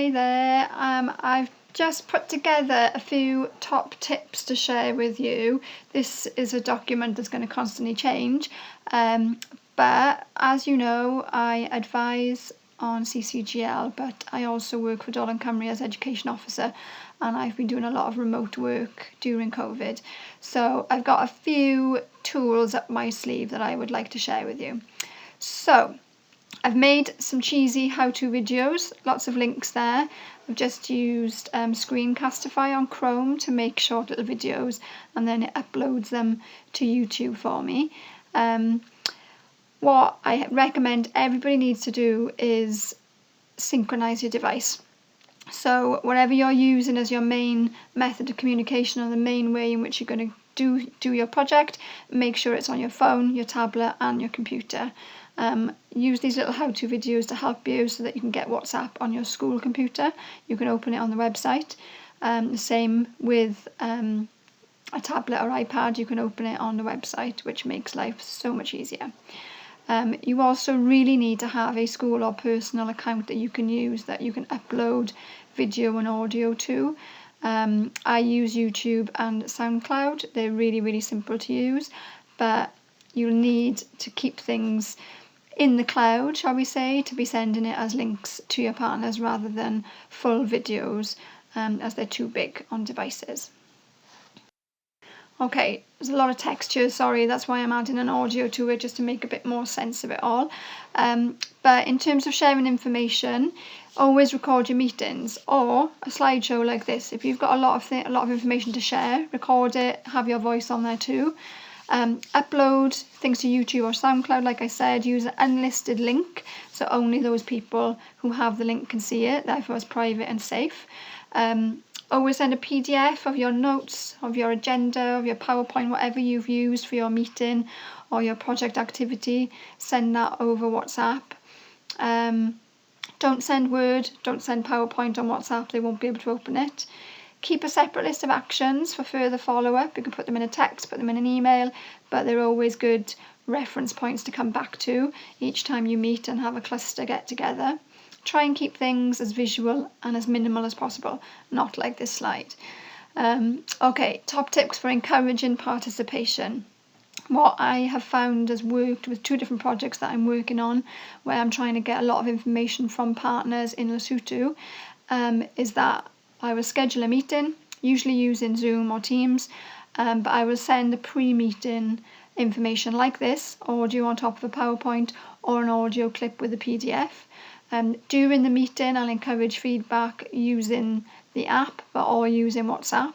Hi there. I've just put together a few top tips to share with you. This is a document that's going to constantly change, but as you know, I advise on CCGL, but I also work for Dolan Cymru as Education Officer, and I've been doing a lot of remote work during COVID. So I've got a few tools up my sleeve that I would like to share with you. So I've made some cheesy how-to videos, lots of links there. I've just used Screencastify on Chrome to make short little videos, and then it uploads them to YouTube for me. What I recommend everybody needs to do is synchronize your device. So whatever you're using as your main method of communication or the main way in which you're going to do your project, make sure it's on your phone, your tablet and your computer. Use these little how-to videos to help you so that you can get WhatsApp on your school computer. You can open it on the website. The same with a tablet or iPad, you can open it on the website, which makes life so much easier. You also really need to have a school or personal account that you can use, that you can upload video and audio to. I use YouTube and SoundCloud. They're really, really simple to use, but you'll need to keep things in the cloud, shall we say, to be sending it as links to your partners rather than full videos, as they're too big on devices. Okay, there's a lot of texture, sorry, that's why I'm adding an audio to it, just to make a bit more sense of it all. But in terms of sharing information, always record your meetings, or a slideshow like this. If you've got a lot of information to share, record it, have your voice on there too. Upload things to YouTube or SoundCloud, like I said, use an unlisted link, so only those people who have the link can see it, therefore it's private and safe. Always send a PDF of your notes, of your agenda, of your PowerPoint, whatever you've used for your meeting or your project activity, send that over WhatsApp. Don't send Word, don't send PowerPoint on WhatsApp, they won't be able to open it. Keep a separate list of actions for further follow-up. You can put them in a text, put them in an email, but they're always good reference points to come back to each time you meet and have a cluster get together. Try and keep things as visual and as minimal as possible, not like this slide. Okay, top tips for encouraging participation. What I have found has worked with two different projects that I'm working on, where I'm trying to get a lot of information from partners in Lesotho, is that I will schedule a meeting, usually using Zoom or Teams, but I will send the pre-meeting information like this, audio on top of a PowerPoint or an audio clip with a PDF. During the meeting, I'll encourage feedback using the app, or using WhatsApp.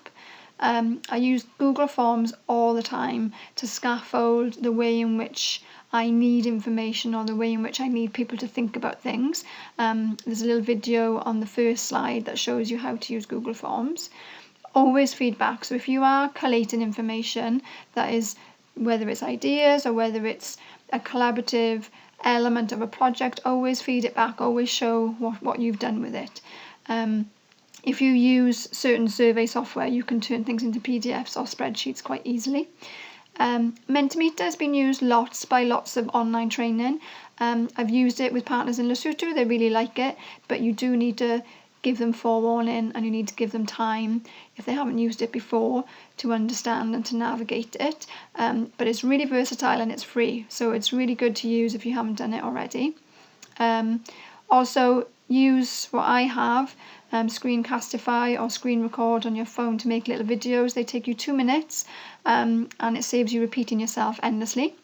I use Google Forms all the time to scaffold the way in which I need information or the way in which I need people to think about things. There's a little video on the first slide that shows you how to use Google Forms. Always feedback. So if you are collating information, that is, whether it's ideas or whether it's a collaborative element of a project, always feed it back, always show what you've done with it. If you use certain survey software, you can turn things into PDFs or spreadsheets quite easily. Mentimeter has been used by lots of online training. I've used it with partners in Lesotho, they really like it, but you do need to give them forewarning and you need to give them time if they haven't used it before to understand and to navigate it. But it's really versatile and it's free, so it's really good to use if you haven't done it already. Also use what I have, Screencastify or Screen Record on your phone to make little videos. They take you 2 minutes, and it saves you repeating yourself endlessly.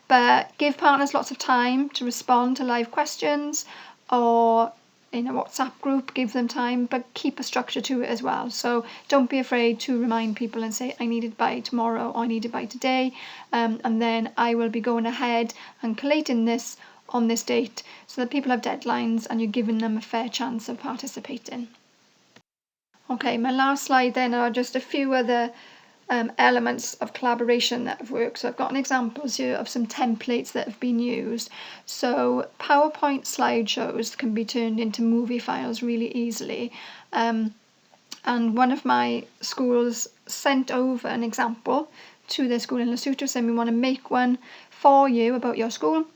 But give partners lots of time to respond to live questions, or in a WhatsApp group, give them time, but keep a structure to it as well. So don't be afraid to remind people and say, I need it by tomorrow, or I need it by today, and then I will be going ahead and collating this on this date, so that people have deadlines and you're giving them a fair chance of participating. Okay, my last slide then are just a few other elements of collaboration that have worked. So I've got an examples here of some templates that have been used. So PowerPoint slideshows can be turned into movie files really easily. And one of my schools sent over an example to their school in Lesotho, saying we want to make one for you about your school.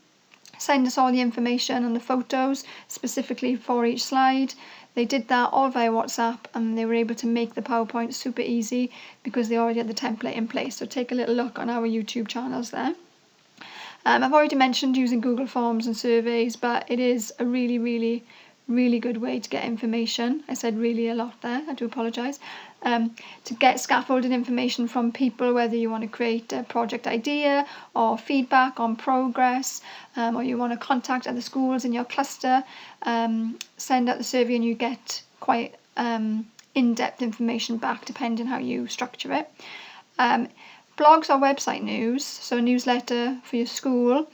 send us all the information and the photos specifically for each slide. They did that all via WhatsApp, and they were able to make the PowerPoint super easy because they already had the template in place. So take a little look on our YouTube channels there. I've already mentioned using Google Forms and surveys, but it is a really, really, really good way to get information. I said really a lot there, I do apologise. To get scaffolded information from people, whether you want to create a project idea or feedback on progress, or you want to contact other schools in your cluster, send out the survey and you get quite in-depth information back depending how you structure it. Blogs or website news, so a newsletter for your school.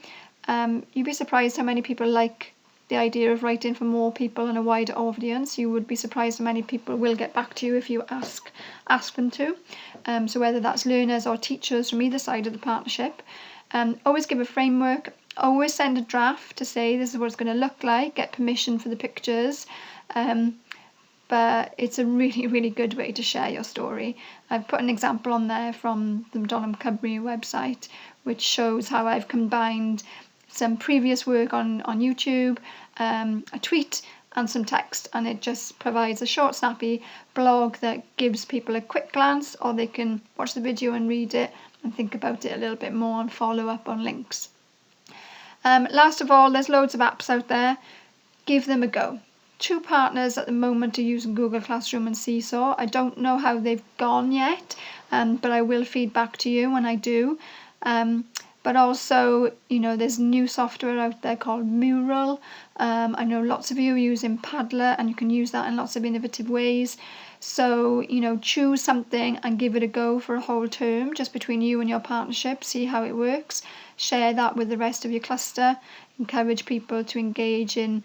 You'd be surprised how many people like the idea of writing for more people and a wider audience. You would be surprised how many people will get back to you if you ask them to. So whether that's learners or teachers from either side of the partnership. Always give a framework. Always send a draft to say this is what it's going to look like. Get permission for the pictures. But it's a really, really good way to share your story. I've put an example on there from the Donham Cymru website, which shows how I've combined some previous work on YouTube, a tweet and some text, and it just provides a short, snappy blog that gives people a quick glance, or they can watch the video and read it and think about it a little bit more and follow up on links. Last of all, there's loads of apps out there. Give them a go. 2 partners at the moment are using Google Classroom and Seesaw. I don't know how they've gone yet, but I will feed back to you when I do. But also, there's new software out there called Mural. I know lots of you are using Padlet, and you can use that in lots of innovative ways. So, choose something and give it a go for a whole term, just between you and your partnership. See how it works. Share that with the rest of your cluster. Encourage people to engage in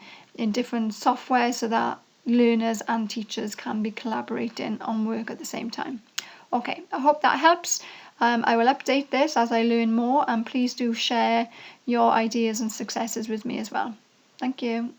different software so that learners and teachers can be collaborating on work at the same time. Okay, I hope that helps. I will update this as I learn more, and please do share your ideas and successes with me as well. Thank you.